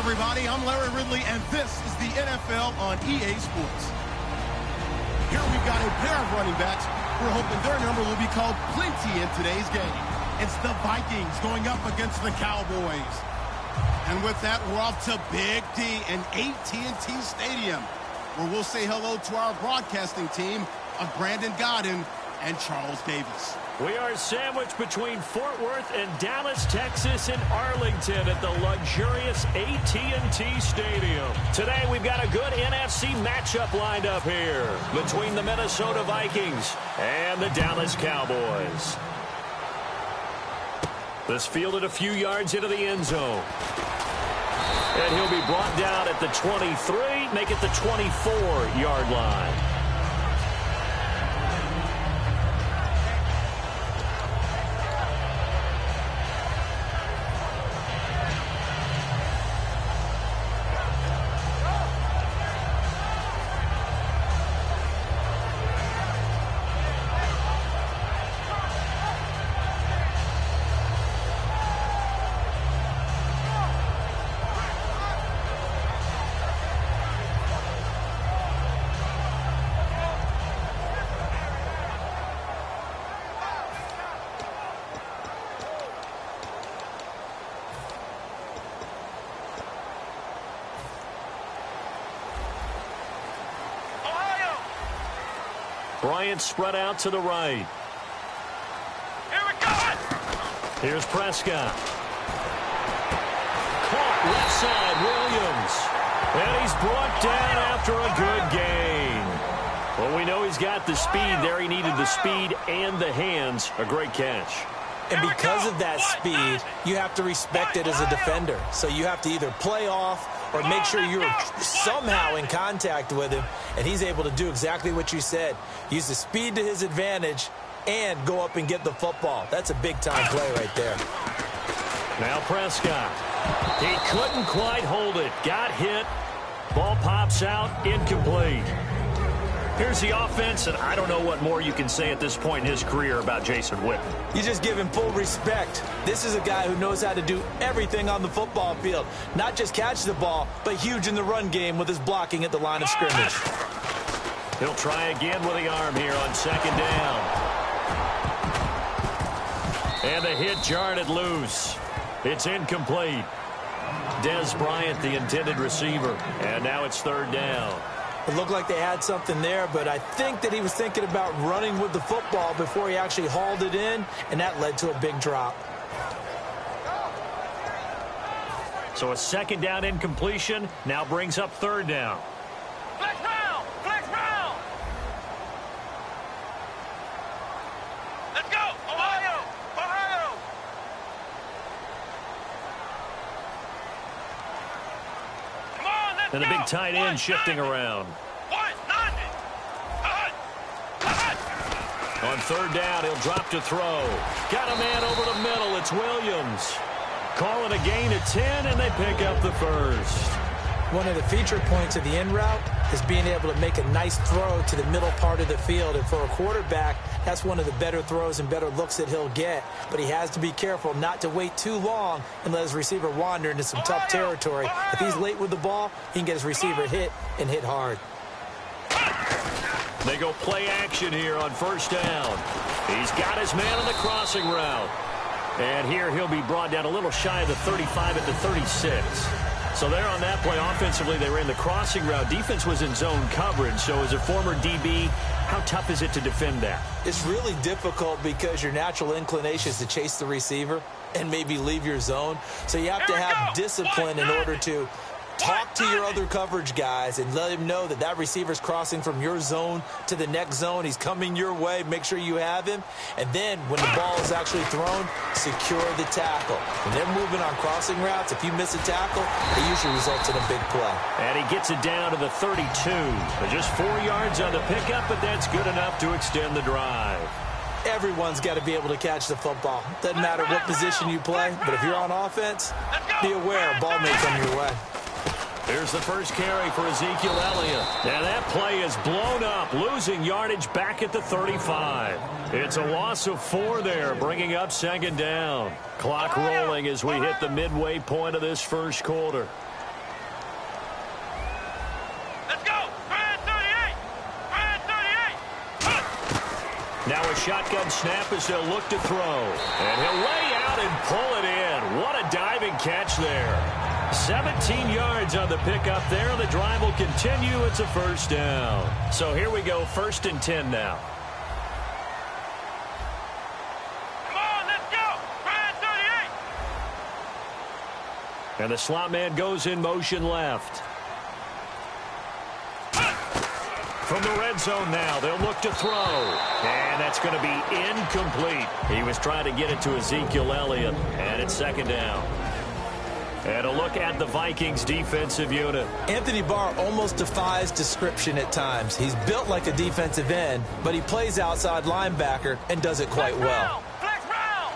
everybody. I'm Larry Ridley, and this is the NFL on EA Sports. Here we've got a pair of running backs. We're hoping their number will be called plenty in today's game. It's the Vikings going up against the Cowboys. And with that, we're off to Big D and AT&T Stadium, where we'll say hello to our broadcasting team of Brandon Godden and Charles Davis. We are sandwiched between Fort Worth and Dallas, Texas, and Arlington at the luxurious AT&T Stadium. Today, we've got a good NFC matchup lined up here between the Minnesota Vikings and the Dallas Cowboys. This fielded a few yards into the end zone. And he'll be brought down at the 23, make it the 24-yard line. Bryant spread out to the right. Here we go! Here's Prescott. Caught left side, Williams. And he's brought down after a good gain. Well, we know he's got the speed there. He needed the speed and the hands. A great catch. And because of that speed, you have to respect it as a defender. So you have to either play off or make sure you're somehow in contact with him, and he's able to do exactly what you said. Use the speed to his advantage and go up and get the football. That's a big-time play right there. Now Prescott. He couldn't quite hold it. Got hit. Ball pops out. Incomplete. Here's the offense, and I don't know what more you can say at this point in his career about Jason Witten. You just give him full respect. This is a guy who knows how to do everything on the football field. Not just catch the ball, but huge in the run game with his blocking at the line of scrimmage. He'll try again with the arm here on second down. And the hit jarred it loose. It's incomplete. Dez Bryant, the intended receiver. And now it's third down. It looked like they had something there, but I think that he was thinking about running with the football before he actually hauled it in, and that led to a big drop. So a second down incompletion now brings up third down. Flex round! Flex round! Let's go! Ohio! Ohio! Come on, let's go! And a big tight end shifting around. On third down, he'll drop to throw. Got a man over the middle. It's Williams. Call it a gain of 10, and they pick up the first. One of the feature points of the in route is being able to make a nice throw to the middle part of the field. And for a quarterback, that's one of the better throws and better looks that he'll get. But he has to be careful not to wait too long and let his receiver wander into some tough territory. If he's late with the ball, he can get his receiver hit and hit hard. They go play action here on first down. He's got his man on the crossing route. And here he'll be brought down a little shy of the 35 at the 36. So there on that play, offensively, they ran the crossing route. Defense was in zone coverage. So as a former DB, how tough is it to defend that? It's really difficult because your natural inclination is to chase the receiver and maybe leave your zone. So you have to have discipline in order to talk to your other coverage guys and let him know that that receiver's crossing from your zone to the next zone. He's coming your way. Make sure you have him. And then when the ball is actually thrown, secure the tackle. When they're moving on crossing routes, if you miss a tackle, it usually results in a big play. And he gets it down to the 32. Just 4 yards on the pickup, but that's good enough to extend the drive. Everyone's got to be able to catch the football. Doesn't matter what position you play, but if you're on offense, be aware a ball may come your way. Here's the first carry for Ezekiel Elliott. And that play is blown up, losing yardage back at the 35. It's a loss of 4 there, bringing up second down. Clock rolling as we hit the midway point of this first quarter. Now a shotgun snap as they'll look to throw. And he'll lay out and pull it in. What a diving catch there. 17 yards on the pickup there, and the drive will continue. It's a first down. So here we go, 1st and 10 now. Come on, let's go. Brand 38. And the slot man goes in motion left. From the red zone now, they'll look to throw. And that's going to be incomplete. He was trying to get it to Ezekiel Elliott, and it's 2nd down. And a look at the Vikings defensive unit. Anthony Barr almost defies description at times. He's built like a defensive end, but he plays outside linebacker and does it quite well. Flex round.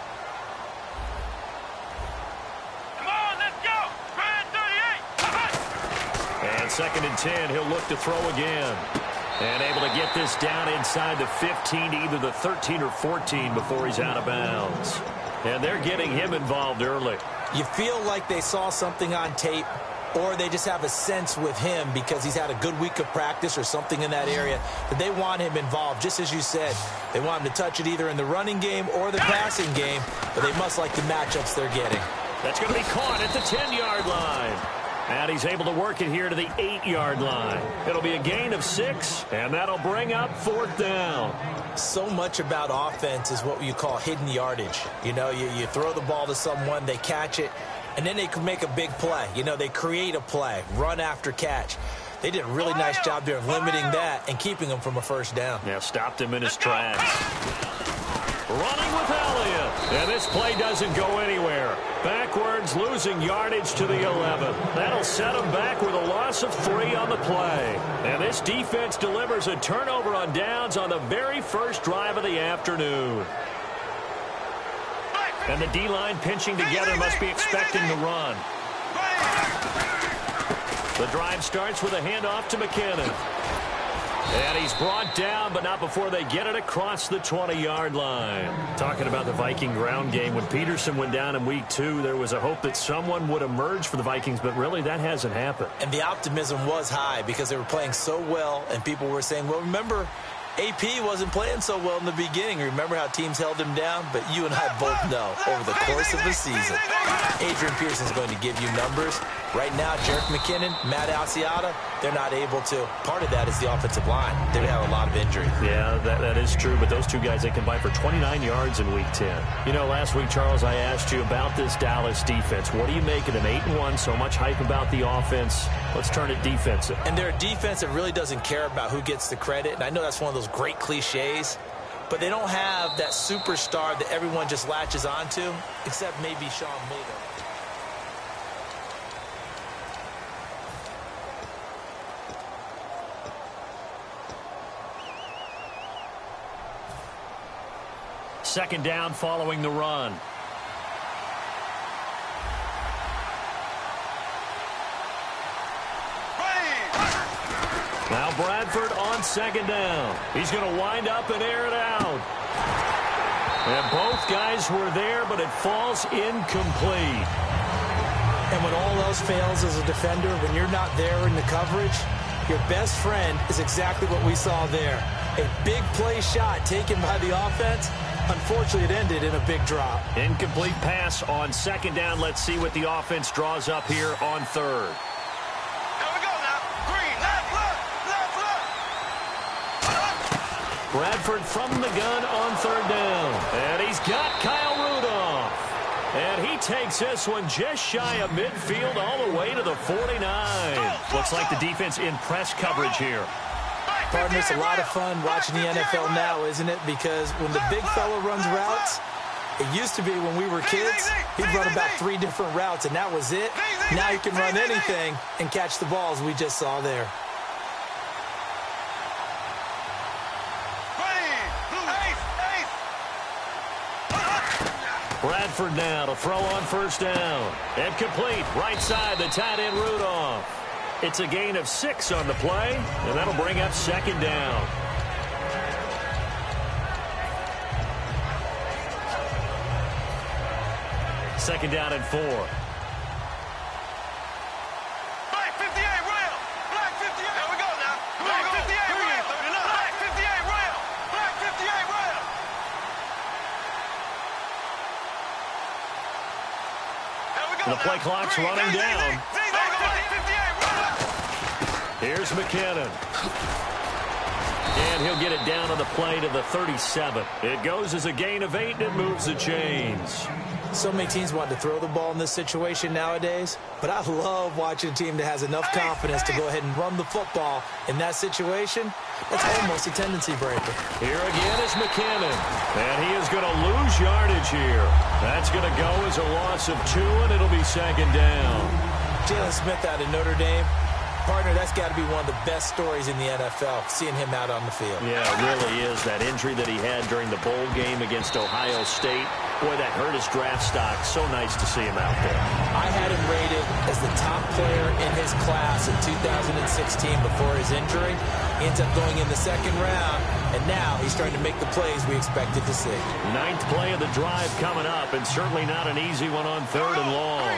Come on, let's go. Brand 38. And 2nd and 10, he'll look to throw again. And able to get this down inside the 15 to either the 13 or 14 before he's out of bounds. And they're getting him involved early. You feel like they saw something on tape, or they just have a sense with him because he's had a good week of practice or something in that area that they want him involved. Just as you said, they want him to touch it either in the running game or the passing game, but they must like the matchups they're getting. That's going to be caught at the 10-yard line. And he's able to work it here to the 8-yard line. It'll be a gain of 6, and that'll bring up 4th down. So much about offense is what you call hidden yardage. You know, you throw the ball to someone, they catch it, and then they can make a big play. You know, they create a play, run after catch. They did a really nice job there of limiting that and keeping him from a first down. Yeah, stopped him in his tracks. Running with Elliott. And this play doesn't go anywhere. Backwards, losing yardage to the 11. That'll set him back with a loss of 3 on the play. And this defense delivers a turnover on downs on the very first drive of the afternoon. And the D-line pinching together must be expecting the run. The drive starts with a handoff to McKinnon. And he's brought down, but not before they get it across the 20-yard line. Talking about the Viking ground game, when Peterson went down in week 2, there was a hope that someone would emerge for the Vikings, but really that hasn't happened. And the optimism was high because they were playing so well, and people were saying, well, remember, AP wasn't playing so well in the beginning. Remember how teams held him down? But you and I both know, over the course of the season, Adrian Pearson's going to give you numbers. Right now, Jerick McKinnon, Matt Asiata, they're not able to. Part of that is the offensive line. They have a lot of injury. Yeah, that is true, but those two guys, they combined for 29 yards in week 10. You know, last week, Charles, I asked you about this Dallas defense. What do you make of them? 8-1, so much hype about the offense. Let's turn it defensive. And they're a defense that really doesn't care about who gets the credit. And I know that's one of those great cliches, but they don't have that superstar that everyone just latches onto, except maybe Sean Miller. Second down following the run. Now Bradford on second down. He's going to wind up and air it out. And both guys were there, but it falls incomplete. And when all else fails as a defender, when you're not there in the coverage, your best friend is exactly what we saw there. A big play shot taken by the offense. Unfortunately, it ended in a big drop. Incomplete pass on second down. Let's see what the offense draws up here on third. Here we go now. Green, left, left. Bradford from the gun on third down. And he's got Kyle Rudolph. And he takes this one just shy of midfield all the way to the 49. Looks like the defense in press coverage here. Partner, it's a lot of fun watching the NFL now, isn't it? Because when the big fella runs routes, it used to be when we were kids, he'd run about 3 different routes, and that was it. Now you can run anything and catch the balls we just saw there. Bradford now to throw on first down. And complete. Right side, the tight end Rudolph. It's a gain of 6 on the play, and that'll bring up second down. Second down and 4. Black 58 rail. Black 58. Here we go now. Black 58 rail. Black 58 rail. Black 58 rail. The play clock's running down. Here's McKinnon. And he'll get it down on the play to the 37. It goes as a gain of 8, and it moves the chains. So many teams want to throw the ball in this situation nowadays, but I love watching a team that has enough confidence to go ahead and run the football in that situation. That's almost a tendency breaker. Here again is McKinnon, and he is going to lose yardage here. That's going to go as a loss of 2, and it'll be second down. Jalen Smith out of Notre Dame. Partner, that's got to be one of the best stories in the NFL, seeing him out on the field. Yeah, it really is. That injury that he had during the bowl game against Ohio State, boy, that hurt his draft stock. So nice to see him out there. I had him rated as the top player in his class in 2016 before his injury. He ends up going in the second round, and now he's starting to make the plays we expected to see. 9th play of the drive coming up, and certainly not an easy one on 3rd and long.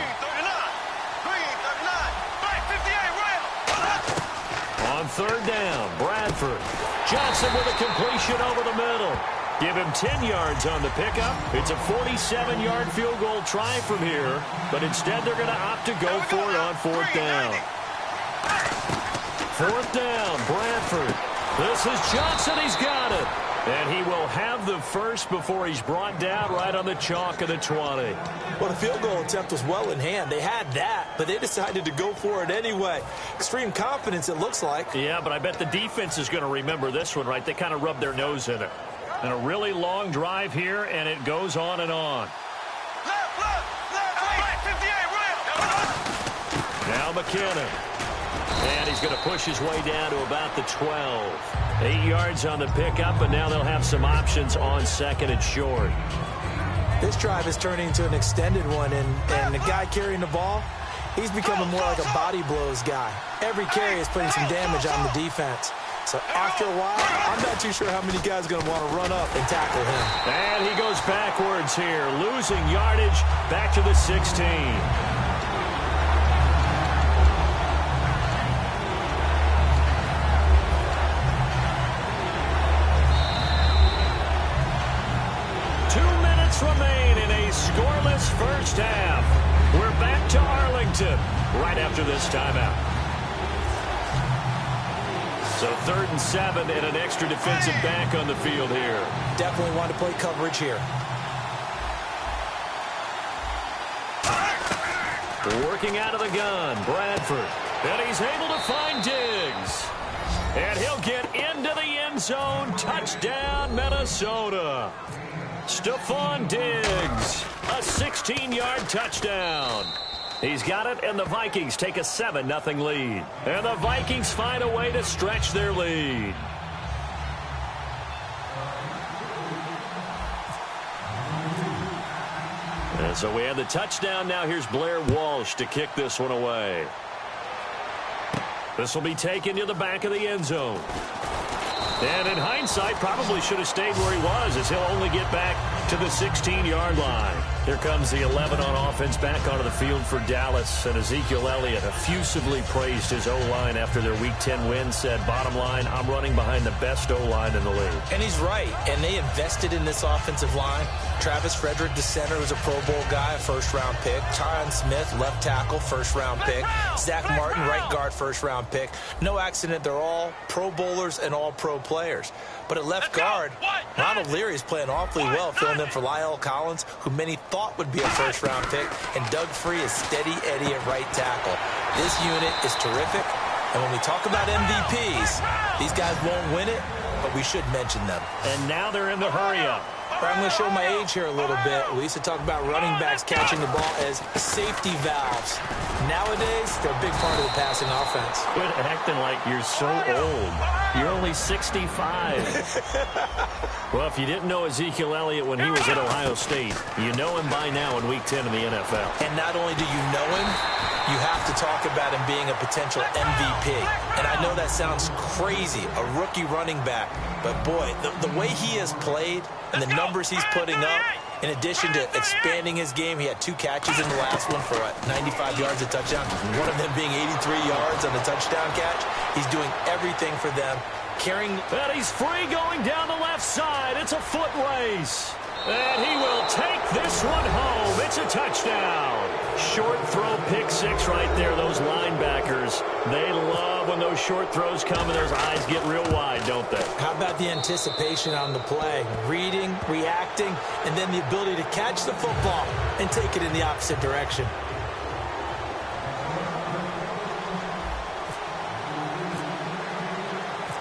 On 3rd down, Bradford. Johnson with a completion over the middle. Give him 10 yards on the pickup. It's a 47-yard field goal try from here, but instead they're going to opt to go for it on 4th down. 4th down, Bradford. This is Johnson. He's got it. And he will have the first before he's brought down right on the chalk of the 20. Well, the field goal attempt was well in hand. They had that, but they decided to go for it anyway. Extreme confidence, it looks like. Yeah, but I bet the defense is going to remember this one, right? They kind of rubbed their nose in it. And a really long drive here, and it goes on and on. Now McKinnon. And he's going to push his way down to about the 12. 8 yards on the pickup, and now they'll have some options on 2nd and short. This drive is turning into an extended one, and the guy carrying the ball, he's becoming more like a body blows guy. Every carry is putting some damage on the defense. So after a while, I'm not too sure how many guys are going to want to run up and tackle him. And he goes backwards here, losing yardage back to the 16. Remain in a scoreless first half. We're back to Arlington right after this timeout. So 3rd and 7 and an extra defensive back on the field here. Definitely want to play coverage here. Working out of the gun, Bradford. And he's able to find Diggs. And he'll get into the end zone. Touchdown, Minnesota. Stephon Diggs, a 16-yard touchdown. He's got it, and the Vikings take a 7-0 lead. And the Vikings find a way to stretch their lead. And so we have the touchdown. Now here's Blair Walsh to kick this one away. This will be taken to the back of the end zone. And in hindsight, probably should have stayed where he was, as he'll only get back to the 16-yard line. Here comes the 11 on offense back onto the field for Dallas. And Ezekiel Elliott effusively praised his O-line after their Week 10 win, said, bottom line, I'm running behind the best O-line in the league. And he's right. And they invested in this offensive line. Travis Frederick, the center, was a Pro Bowl guy, a first-round pick. Tyron Smith, left tackle, first-round pick. Zach Martin, right guard, first-round pick. No accident, they're all Pro Bowlers and all Pro players. But at left guard, Ronald Leary is playing awfully well, filling in for Lyle Collins, who many thought would be a first-round pick, and Doug Free is steady Eddie at right tackle. This unit is terrific, and when we talk about MVPs, these guys won't win it, but we should mention them. And now they're in the hurry-up. I'm going to show my age here a little bit. We used to talk about running backs catching the ball as safety valves. Nowadays, they're a big part of the passing offense. Quit acting like you're so old. You're only 65. Well, if you didn't know Ezekiel Elliott when he was at Ohio State, you know him by now in Week 10 in the NFL. And not only do you know him, you have to talk about him being a potential MVP. And I know that sounds crazy, a rookie running back. But, boy, the way he has played and the numbers he's putting up, in addition to expanding his game, he had 2 catches in the last one for 95 yards, a touchdown, one of them being 83 yards on the touchdown catch. He's doing everything for them. Carrying. And he's free going down the left side. It's a foot race. And he will take this one home. It's a touchdown. Short throw, pick six right there. Those linebackers, they love when those short throws come and those eyes get real wide, don't they? How about the anticipation on the play? Reading, reacting, and then the ability to catch the football and take it in the opposite direction.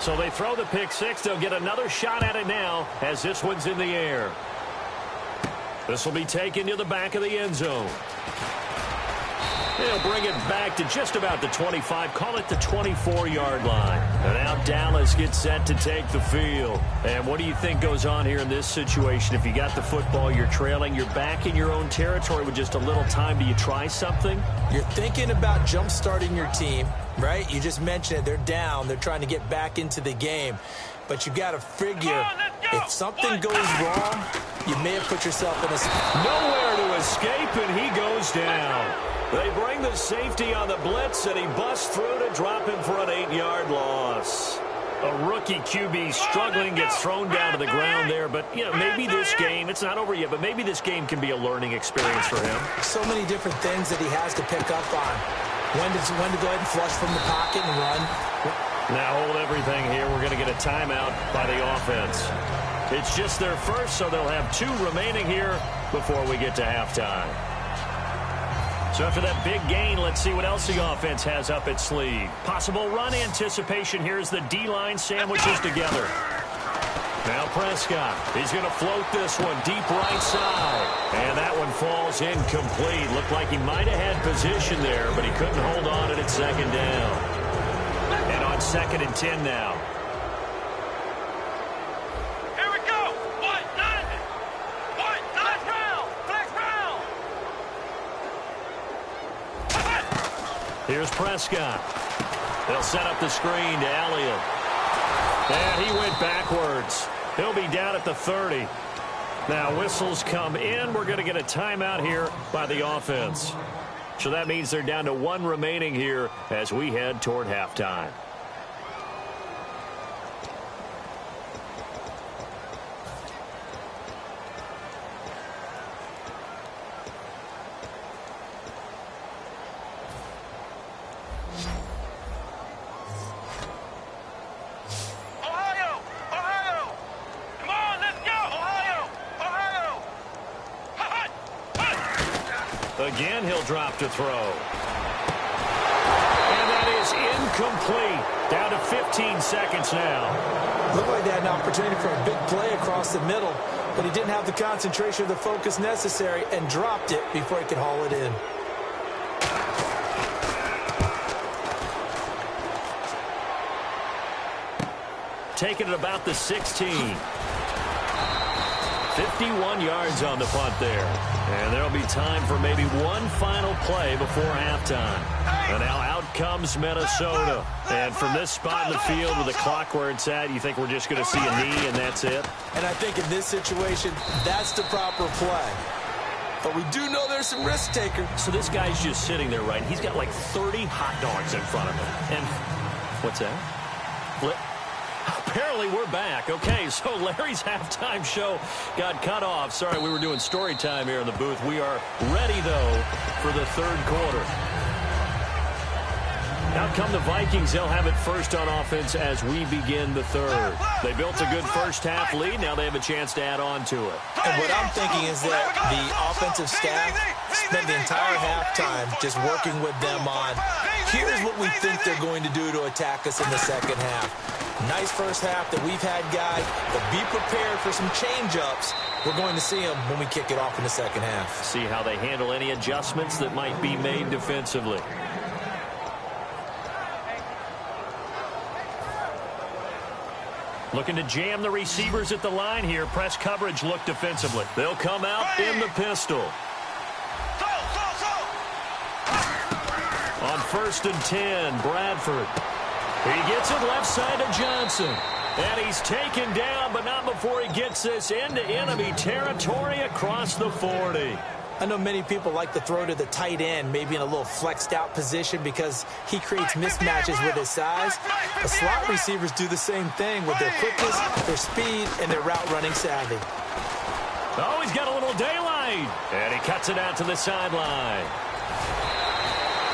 So they throw the pick six. They'll get another shot at it now as this one's in the air. This will be taken to the back of the end zone. They'll bring it back to just about the 25. Call it the 24-yard line. And now Dallas gets set to take the field. And what do you think goes on here in this situation? If you got the football, you're trailing, you're back in your own territory with just a little time. Do you try something? You're thinking about jump-starting your team, right? You just mentioned it. They're down. They're trying to get back into the game. But you got to figure if something goes wrong, you may have put yourself in a... Nowhere to escape, and he goes down. They bring the safety on the blitz, and he busts through to drop him for an 8-yard loss. A rookie QB struggling, gets thrown down to the ground there. But, you know, maybe this game, it's not over yet, but maybe this game can be a learning experience for him. So many different things that he has to pick up on. When to go ahead and flush from the pocket and run. Now hold everything here. We're going to get a timeout by the offense. It's just their first, so they'll have 2 remaining here before we get to halftime. So after that big gain, let's see what else the offense has up its sleeve. Possible run anticipation. Here's the D-line sandwiches together. Now Prescott, he's going to float this one deep right side. And that one falls incomplete. Looked like he might have had position there, but he couldn't hold on at second down. And on 2nd and 10 now. Here we go. What? Flex round. Here's Prescott. They'll set up the screen to Elliott. And he went backwards. He'll be down at the 30. Now whistles come in. We're going to get a timeout here by the offense. So that means they're down to 1 remaining here as we head toward halftime. Again, he'll drop to throw. And that is incomplete. Down to 15 seconds now. Looked like they had an opportunity for a big play across the middle, but he didn't have the concentration or the focus necessary and dropped it before he could haul it in. Taking it about the 16. 51 yards on the punt there. And there'll be time for maybe one final play before halftime. And now out comes Minnesota. And from this spot in the field with the clock where it's at, you think we're just going to see a knee and that's it? And I think in this situation, that's the proper play. But we do know there's some risk taker. So this guy's just sitting there, right? He's got like 30 hot dogs in front of him. And what's that? Apparently we're back. Okay, so Larry's halftime show got cut off. Sorry, we were doing story time here in the booth. We are ready, though, for the 3rd quarter. Out come the Vikings. They'll have it first on offense as we begin the 3rd. They built a good first-half lead. Now they have a chance to add on to it. And what I'm thinking is that the offensive staff spent the entire halftime just working with them on, here's what we think they're going to do to attack us in the second half. Nice first half that we've had, guys, but be prepared for some change-ups. We're going to see them when we kick it off in the second half. See how they handle any adjustments that might be made defensively. Looking to jam the receivers at the line here. Press coverage look defensively. They'll come out in the pistol. On 1st and 10, Bradford. He gets it left side to Johnson. And he's taken down, but not before he gets this into enemy territory across the 40. I know many people like to throw to the tight end, maybe in a little flexed out position because he creates mismatches with his size. The slot receivers do the same thing with their quickness, their speed, and their route running savvy. Oh, he's got a little daylight right. And he cuts it out to the sideline.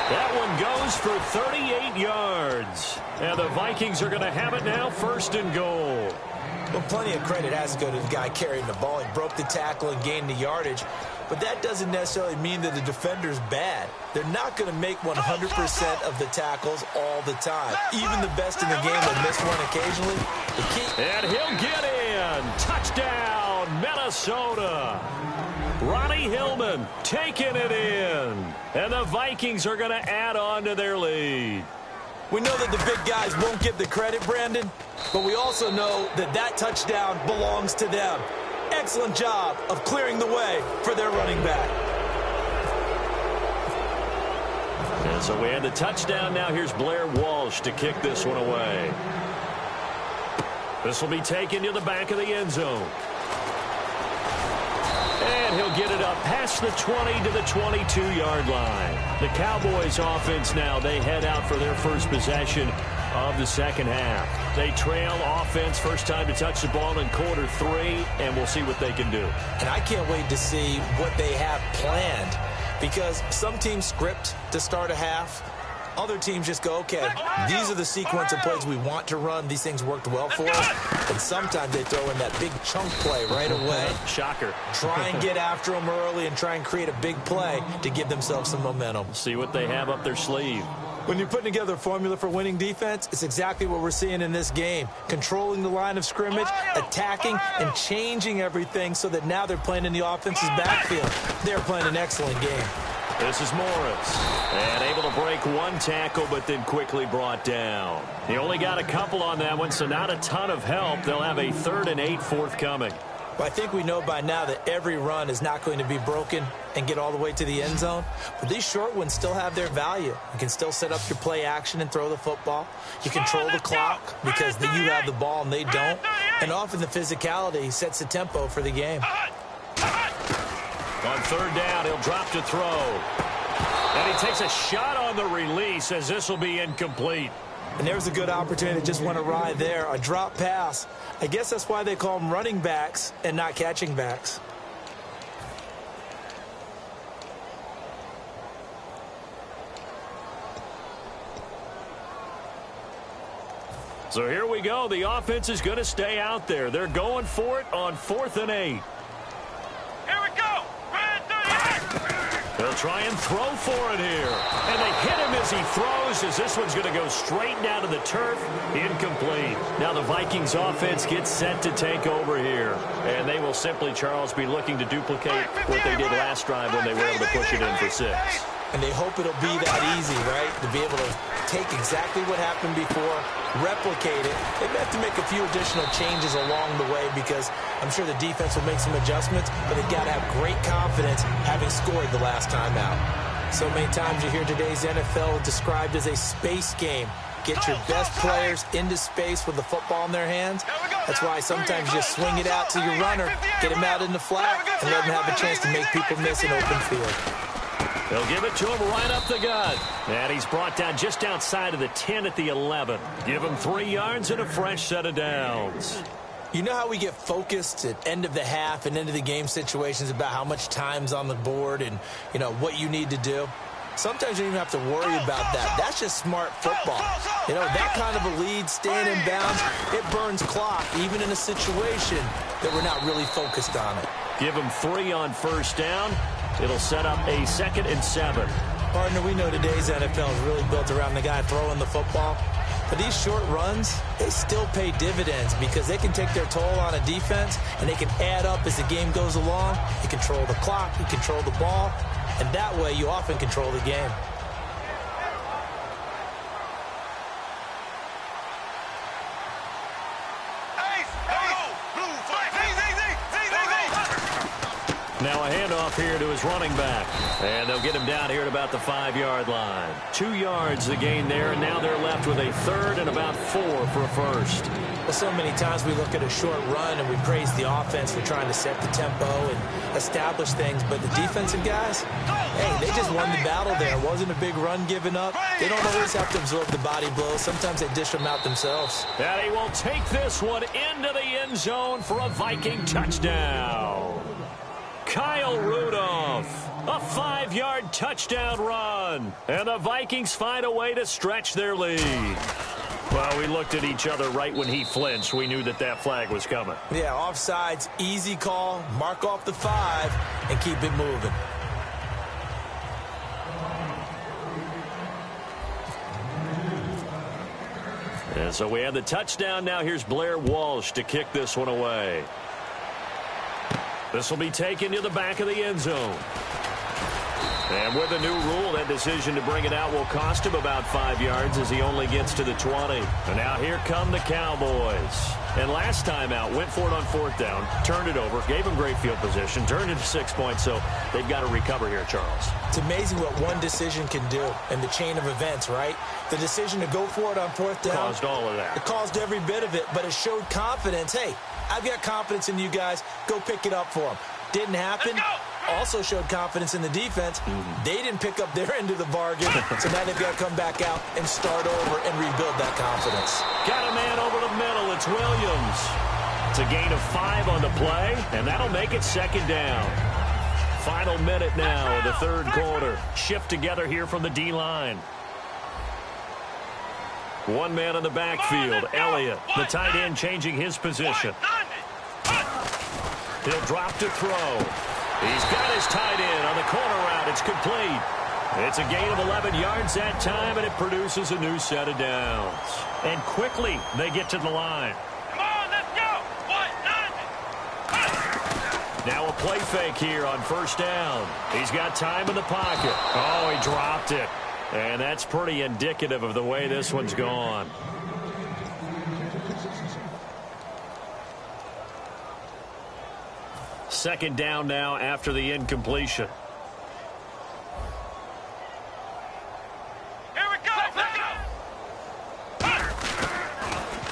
That one goes for 38 yards. And the Vikings are going to have it now, 1st and goal. Well, plenty of credit has to go to the guy carrying the ball. He broke the tackle and gained the yardage. But that doesn't necessarily mean that the defender's bad. They're not going to make 100% of the tackles all the time. Even the best in the game will miss one occasionally. The key... And he'll get in. Touchdown, Minnesota. Ronnie Hillman taking it in. And the Vikings are going to add on to their lead. We know that the big guys won't get the credit, Brandon, but we also know that that touchdown belongs to them. Excellent job of clearing the way for their running back. And so we had the touchdown. Now here's Blair Walsh to kick this one away. This will be taken to the back of the end zone. And he'll get it up past the 20 to the 22-yard line. The Cowboys offense now, they head out for their first possession of the second half. They trail offense, first time to touch the ball in quarter 3, and we'll see what they can do. And I can't wait to see what they have planned, because some teams script to start a half. Other teams just go, okay, these are the sequence of plays we want to run. These things worked well for us. And sometimes they throw in that big chunk play right away. Shocker. Try and get after them early and try and create a big play to give themselves some momentum. See what they have up their sleeve. When you're putting together a formula for winning defense, it's exactly what we're seeing in this game. Controlling the line of scrimmage, attacking, and changing everything so that now they're playing in the offense's backfield. They're playing an excellent game. This is Morris. And able to break one tackle, but then quickly brought down. He only got a couple on that one, so not a ton of help. They'll have a 3rd and 8 forthcoming. Well, I think we know by now that every run is not going to be broken and get all the way to the end zone. But these short ones still have their value. You can still set up your play action and throw the football. You control the clock because you have the ball and they don't. And often the physicality sets the tempo for the game. On 3rd down, he'll drop to throw. And he takes a shot on the release as this will be incomplete. And there's a good opportunity that just went awry there. A drop pass. I guess that's why they call them running backs and not catching backs. So here we go. The offense is going to stay out there. They're going for it on 4th and 8. Here we go. They'll try and throw for it here. And they hit him as he throws, as this one's going to go straight down to the turf. Incomplete. Now the Vikings offense gets set to take over here. And they will simply, Charles, be looking to duplicate what they did last drive when they were able to push it in for 6. And they hope it'll be that easy, right? To be able to take exactly what happened before, replicate it. They have to make a few additional changes along the way because I'm sure the defense will make some adjustments, but they've got to have great confidence having scored the last time out. So many times you hear today's NFL described as a space game. Get your best players into space with the football in their hands. That's why sometimes you just swing it out to your runner, get him out in the flat, and let him have a chance to make people miss an open field. They'll give it to him right up the gut. And he's brought down just outside of the 10 at the 11. Give him 3 yards and a fresh set of downs. You know how we get focused at end of the half and end of the game situations about how much time's on the board and, you know, what you need to do? Sometimes you don't even have to worry about that. That's just smart football. You know, that kind of a lead, staying in bounds, it burns clock, even in a situation that we're not really focused on it. Give him 3 on 1st down. It'll set up a 2nd and 7. Partner, we know today's NFL is really built around the guy throwing the football. But these short runs, they still pay dividends because they can take their toll on a defense and they can add up as the game goes along. You control the clock, you control the ball, and that way you often control the game. Now a handoff here to his running back. And they'll get him down here at about the 5-yard line. 2 yards the gain there, and now they're left with a 3rd and about 4 for a first. Well, so many times we look at a short run and we praise the offense for trying to set the tempo and establish things. But the defensive guys, hey, they just won the battle there. It wasn't a big run given up. They don't always have to absorb the body blows. Sometimes they dish them out themselves. And he will take this one into the end zone for a Viking touchdown. Kyle Rudolph. A 5-yard touchdown run. And the Vikings find a way to stretch their lead. Well, we looked at each other right when he flinched. We knew that that flag was coming. Yeah, offsides, easy call. Mark off the 5 and keep it moving. And so we have the touchdown. Now here's Blair Walsh to kick this one away. This will be taken to the back of the end zone. And with a new rule, that decision to bring it out will cost him about 5 yards as he only gets to the 20. And now here come the Cowboys. And last time out, went for it on 4th down, turned it over, gave him great field position, turned it to 6 points, so they've got to recover here, Charles. It's amazing what one decision can do in the chain of events, right? The decision to go for it on 4th down. Caused all of that. It caused every bit of it, but it showed confidence. Hey, I've got confidence in you guys. Go pick it up for them. Didn't happen. Also showed confidence in the defense. They didn't pick up their end of the bargain, so now they've got to come back out and start over and rebuild that confidence. Got a man over the middle. It's Williams. It's a gain of 5 on the play, and that'll make it 2nd down. Final minute now of the 3rd quarter. Shift together here from the D-line. One man in the backfield, Elliott, the tight end, changing his position. He'll drop to throw. He's got his tight end on the corner route. It's complete. It's a gain of 11 yards that time, and it produces a new set of downs. And quickly, they get to the line. Come on, let's go. Now a play fake here on 1st down. He's got time in the pocket. Oh, he dropped it. And that's pretty indicative of the way this one's gone. Second down now after the incompletion. Here we go. Let's go.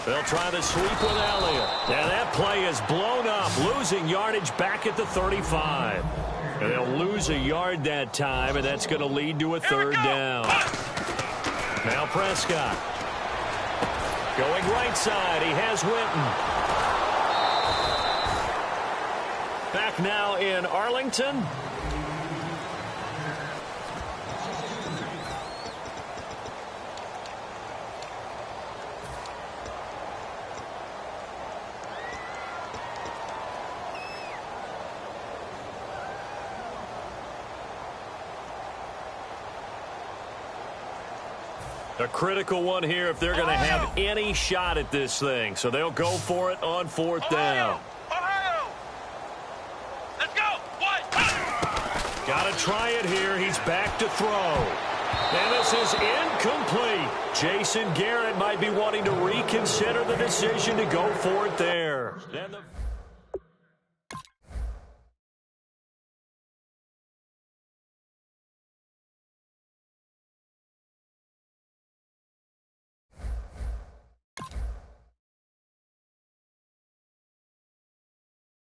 They'll try the sweep with Elliott. And that play is blown up, losing yardage back at the 35. And they'll lose a yard that time, and that's going to lead to a 3rd down. Now Prescott. Going right side. He has Witten. Back now in Arlington. A critical one here if they're going to have any shot at this thing. So they'll go for it on 4th down. Got to try it here. He's back to throw. And this is incomplete. Jason Garrett might be wanting to reconsider the decision to go for it there. And